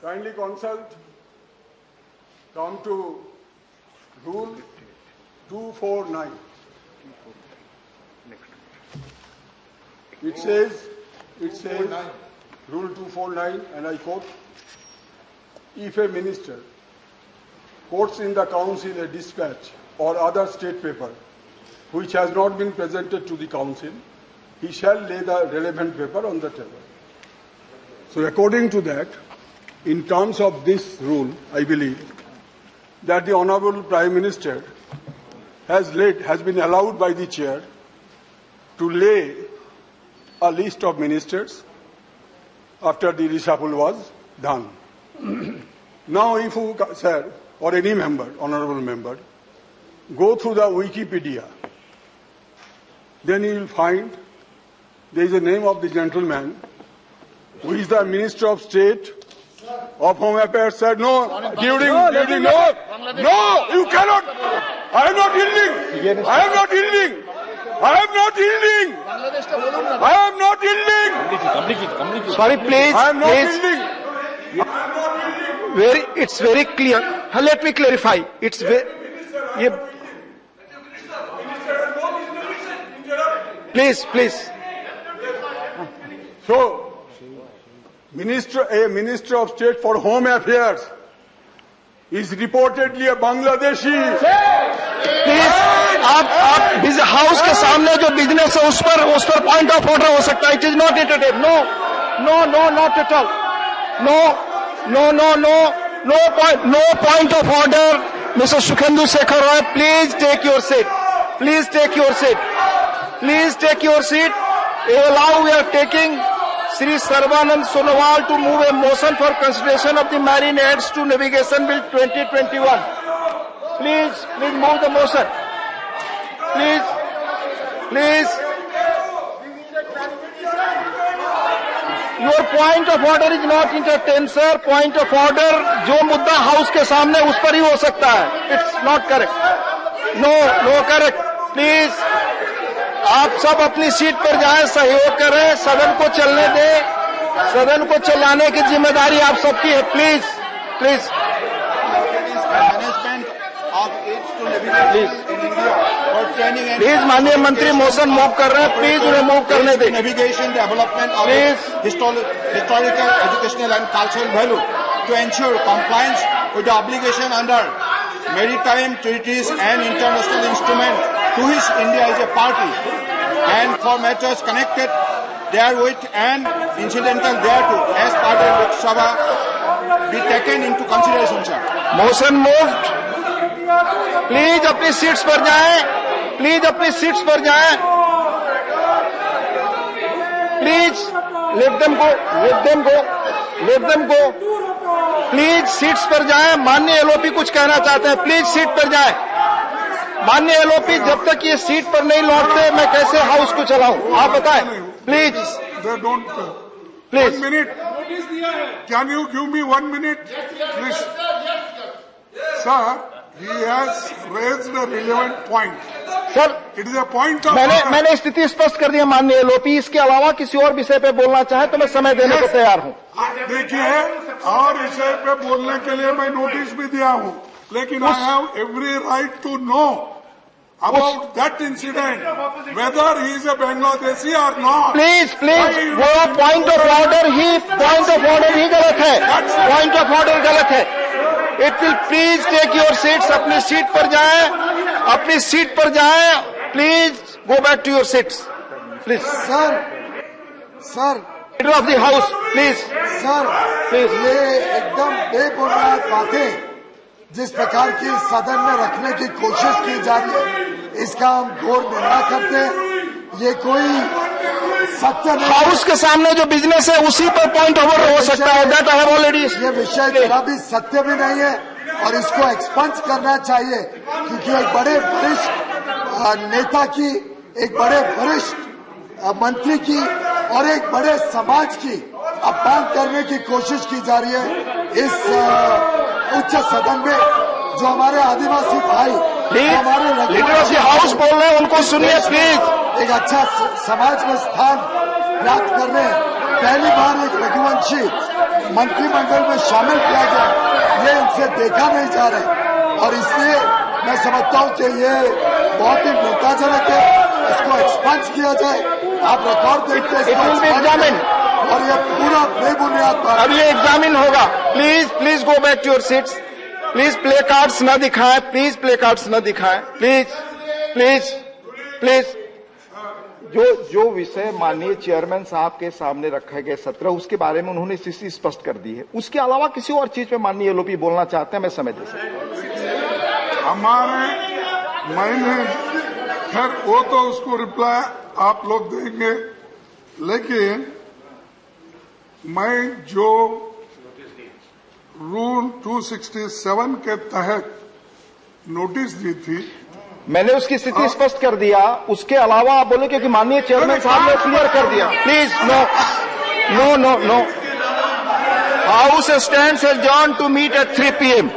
Kindly consult. Come to Rule 249. It says, Rule 249, and I quote, if a minister quotes in the council a dispatch or other state paper which has not been presented to the council, he shall lay the relevant paper on the table. So according to that, in terms of this rule, I believe that the Honorable Prime Minister has been allowed by the chair to lay a list of ministers after the reshuffle was done. Now if you, sir, or any member, honorable member, go through the Wikipedia, then you will find there is a name of the gentleman who is the Minister of State of Home Affairs, sir. No, no, you cannot. I am not yielding. I am not yielding. I am not yielding. I am not yielding. Sorry, please. I am not yielding. It's very clear. Let me clarify. It's very. Please. So, a Minister of State for Home Affairs is reportedly a Bangladeshi. Please आप house के सामने जो business है उस पर point of order हो सकता है. It is not entertain. No not at all. No point of order. Mister Sukhendu Shekhar Roy, please take your seat. Please take your seat. Please take your seat. Allow, we are taking Sri Sarvanand Sonowal to move a motion for consideration of the marine aids to navigation bill 2021. Please move the motion. Please. Your point of order is not entertained, sir. Point of order, जो मुद्दा house के सामने उस पर ही हो सकता है. It's not correct. No correct. Please. आप सब अपनी सीट पर जाएं, सहयोग करें, सदन को चलने दें. सदन को चलाने की जिम्मेदारी आप सबकी है. प्लीज. प्लीज माननीय मंत्री मोशन मूव कर रहे हैं. प्लीज उन्हें मूव करने दें. Navigation development of historical educational and cultural value to ensure compliance with the obligation under maritime treaties and international instruments to which India is a party, and for matters connected therewith and incidental thereto, as part of Lok Sabha, be taken into consideration, sir. Motion moved. Please अपनी seats पर जाएं. Please let them go. Please seats पर जाएं. माननीय LOP कुछ कहना चाहते हैं. प्लीज सीट पर जाएं. माननीय एलओपी, जब तक ये सीट पर नहीं लौटते मैं कैसे हाउस को चलाऊं, आप बताएं. Please. 1 minute. Can you give me 1 minute? Please. Sir, he has raised a relevant point. Sir, it is a point of मैंने स्थिति स्पष्ट कर दी है माननीय एलओपी. इसके अलावा किसी और विषय पे बोलना चाहे तो मैं समय देने को तैयार हूं. देखिए, और विषय पे बोलने के लिए मैं नोटिस भी दिया हूं, लेकिन I have every right to know about that incident, whether he is a Bangladeshi or not. Please वो पॉइंट ऑफ ऑर्डर ही गलत है. पॉइंट ऑफ ऑर्डर गलत है. It will. Please take your seats. अपनी सीट पर जाएं. Please go back to your seats. Please. Sir leader of the house, please. Please. ये एकदम बेबुनियाद बातें जिस प्रकार की सदन में रखने की कोशिश की जा रही है, इसका हम घोर निंदा करते हैं. ये कोई सत्य नहीं. हाउस के सामने जो बिजनेस है उसी पर पॉइंट ऑफ ऑर्डर हो सकता है. That I have already. ये विषय जरा भी सत्य भी नहीं है और इसको एक्सपंज करना चाहिए, क्योंकि एक बड़े वरिष्ठ नेता की, एक बड़े वरिष्ठ मंत्री की और एक बड़े समाज की अपमान करने की कोशिश की जा रही है इस उच्च सदन में. जो हमारे आदिवासी भाई, हमारे लीडर ऑफ द हाउस बोल रहे हैं, उनको सुनिए प्लीज. एक अच्छा समाज में स्थान प्राप्त कर रहे हैं. पहली बार एक रघुवंशी मंत्रिमंडल में शामिल किया जाए, ये इनसे देखा नहीं जा रहा है। और इसलिए मैं समझता हूं कि ये बहुत ही नेताजनक है, इसको एक्सपंज किया जाए। आप रिकॉर्ड देखते हैं, इसको expunged करें। और ये पूरा बेबुनियाद बात। अब ये एग्जामिन होगा। Please go back to your seats. Please placards न दिखाएं, प्लीज प्ले कार्ड्स न दिखाएं, प्लीज। जो विषय माननीय चेयरमैन साहब के सामने रखे गए सत्र, उसके बारे में उन्होंने स्थिति स्पष्ट कर दी है। उसके अलावा किसी और चीज पे माननीय एलओपी बोलना चाहते हैं, मैं समय दे सकता हमारे मैंने खैर वो तो उसको रिप्लाई आप लोग देंगे, लेकिन मैं जो रूल 267 के तहत नोटिस दी थी, मैंने उसकी स्थिति स्पष्ट कर दिया। उसके अलावा आप बोले क्योंकि माननीय चेयरमैन साहब ने क्लियर कर दिया। Please no. House stands adjourned to meet at 3 PM.